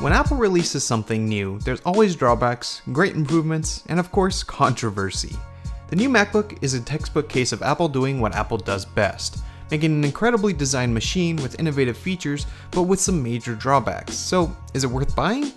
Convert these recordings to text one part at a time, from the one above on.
When Apple releases something new, there's always drawbacks, great improvements, and of course, controversy. The new MacBook is a textbook case of Apple doing what Apple does best, making an incredibly designed machine with innovative features, but with some major drawbacks. So, is it worth buying?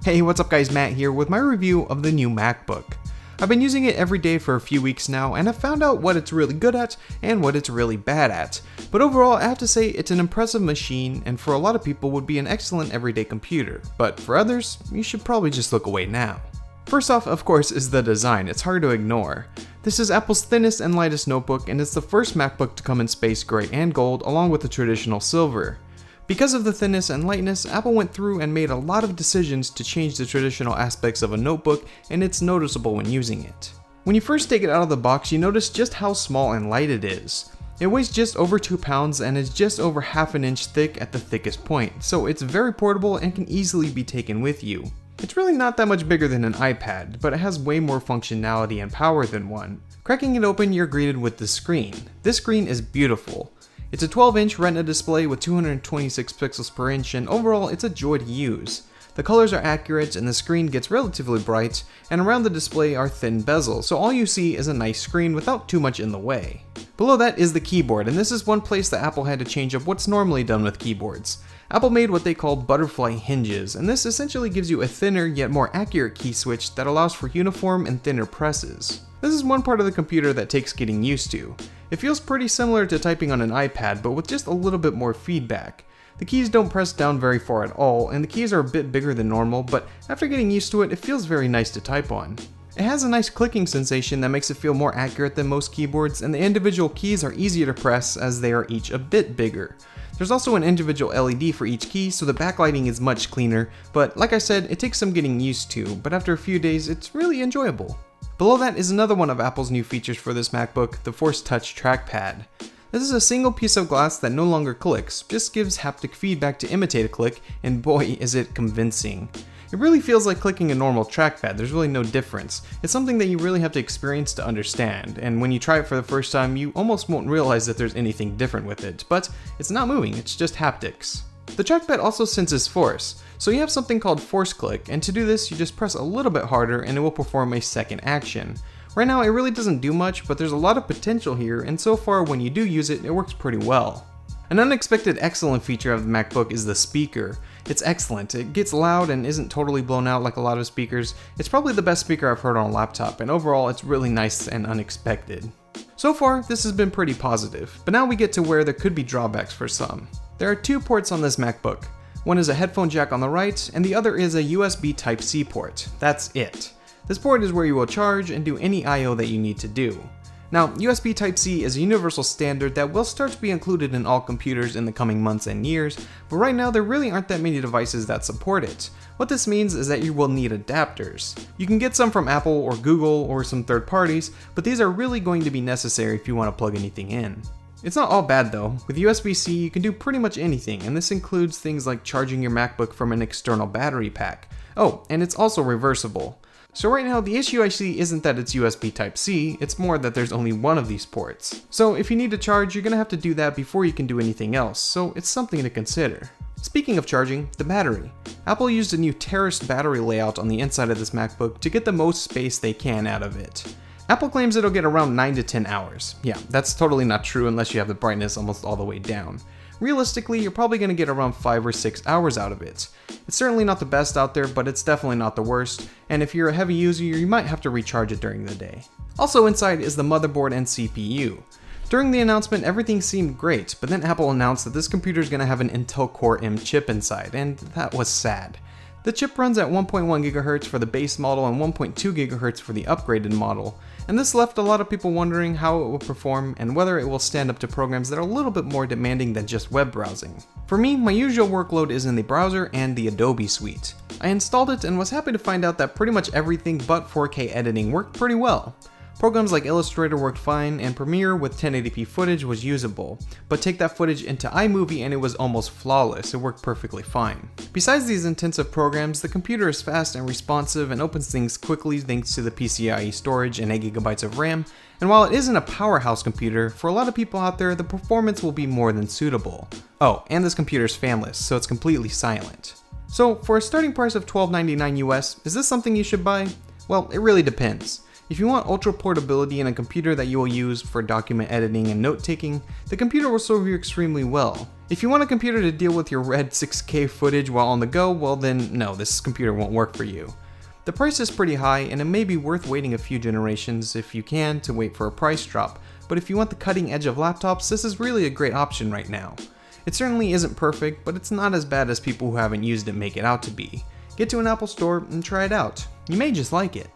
Hey, what's up guys, Matt here with my review of the new MacBook. I've been using it every day for a few weeks now, and I've found out what it's really good at and what it's really bad at. But overall, I have to say it's an impressive machine, and for a lot of people would be an excellent everyday computer. But for others, you should probably just look away now. First off, of course, is the design. It's hard to ignore. This is Apple's thinnest and lightest notebook, and it's the first MacBook to come in space gray and gold, along with the traditional silver. Because of the thinness and lightness, Apple went through and made a lot of decisions to change the traditional aspects of a notebook, and it's noticeable when using it. When you first take it out of the box, you notice just how small and light it is. It weighs just over 2 pounds and is just over half an inch thick at the thickest point, so it's very portable and can easily be taken with you. It's really not that much bigger than an iPad, but it has way more functionality and power than one. Cracking it open, you're greeted with the screen. This screen is beautiful. It's a 12-inch Retina display with 226 pixels per inch, and overall it's a joy to use. The colors are accurate and the screen gets relatively bright, and around the display are thin bezels, so all you see is a nice screen without too much in the way. Below that is the keyboard, and this is one place that Apple had to change up what's normally done with keyboards. Apple made what they call butterfly hinges, and this essentially gives you a thinner yet more accurate key switch that allows for uniform and thinner presses. This is one part of the computer that takes getting used to. It feels pretty similar to typing on an iPad, but with just a little bit more feedback. The keys don't press down very far at all, and the keys are a bit bigger than normal, but after getting used to it, it feels very nice to type on. It has a nice clicking sensation that makes it feel more accurate than most keyboards, and the individual keys are easier to press as they are each a bit bigger. There's also an individual LED for each key, so the backlighting is much cleaner, but like I said, it takes some getting used to, but after a few days, it's really enjoyable. Below that is another one of Apple's new features for this MacBook, the Force Touch trackpad. This is a single piece of glass that no longer clicks, just gives haptic feedback to imitate a click, and boy is it convincing. It really feels like clicking a normal trackpad, there's really no difference. It's something that you really have to experience to understand, and when you try it for the first time, you almost won't realize that there's anything different with it, but it's not moving, it's just haptics. The trackpad also senses force, so you have something called force click, and to do this you just press a little bit harder and it will perform a second action. Right now it really doesn't do much, but there's a lot of potential here, and so far when you do use it, it works pretty well. An unexpected excellent feature of the MacBook is the speaker. It's excellent, it gets loud and isn't totally blown out like a lot of speakers. It's probably the best speaker I've heard on a laptop, and overall it's really nice and unexpected. So far, this has been pretty positive, but now we get to where there could be drawbacks for some. There are 2 ports on this MacBook. One is a headphone jack on the right, and the other is a USB Type-C port. That's it. This port is where you will charge and do any I/O that you need to do. Now, USB Type-C is a universal standard that will start to be included in all computers in the coming months and years, but right now there really aren't that many devices that support it. What this means is that you will need adapters. You can get some from Apple or Google or some third parties, but these are really going to be necessary if you want to plug anything in. It's not all bad though. With USB-C you can do pretty much anything, and this includes things like charging your MacBook from an external battery pack. Oh, and it's also reversible. So right now the issue I see isn't that it's USB Type-C, it's more that there's only one of these ports. So if you need to charge, you're gonna have to do that before you can do anything else, so it's something to consider. Speaking of charging, the battery. Apple used a new terraced battery layout on the inside of this MacBook to get the most space they can out of it. Apple claims it'll get around 9 to 10 hours. Yeah, that's totally not true unless you have the brightness almost all the way down. Realistically, you're probably going to get around 5 or 6 hours out of it. It's certainly not the best out there, but it's definitely not the worst, and if you're a heavy user, you might have to recharge it during the day. Also inside is the motherboard and CPU. During the announcement, everything seemed great, but then Apple announced that this computer is going to have an Intel Core M chip inside, and that was sad. The chip runs at 1.1 GHz for the base model and 1.2 GHz for the upgraded model, and this left a lot of people wondering how it will perform and whether it will stand up to programs that are a little bit more demanding than just web browsing. For me, my usual workload is in the browser and the Adobe suite. I installed it and was happy to find out that pretty much everything but 4K editing worked pretty well. Programs like Illustrator worked fine, and Premiere with 1080p footage was usable, but take that footage into iMovie and it was almost flawless, it worked perfectly fine. Besides these intensive programs, the computer is fast and responsive and opens things quickly thanks to the PCIe storage and 8GB of RAM, and while it isn't a powerhouse computer, for a lot of people out there, the performance will be more than suitable. Oh, and this computer is fanless, so it's completely silent. So for a starting price of $12.99 US, is this something you should buy? Well, it really depends. If you want ultra portability and a computer that you will use for document editing and note taking, the computer will serve you extremely well. If you want a computer to deal with your red 6K footage while on the go, well then no, this computer won't work for you. The price is pretty high and it may be worth waiting a few generations if you can to wait for a price drop, but if you want the cutting edge of laptops, this is really a great option right now. It certainly isn't perfect, but it's not as bad as people who haven't used it make it out to be. Get to an Apple store and try it out. You may just like it.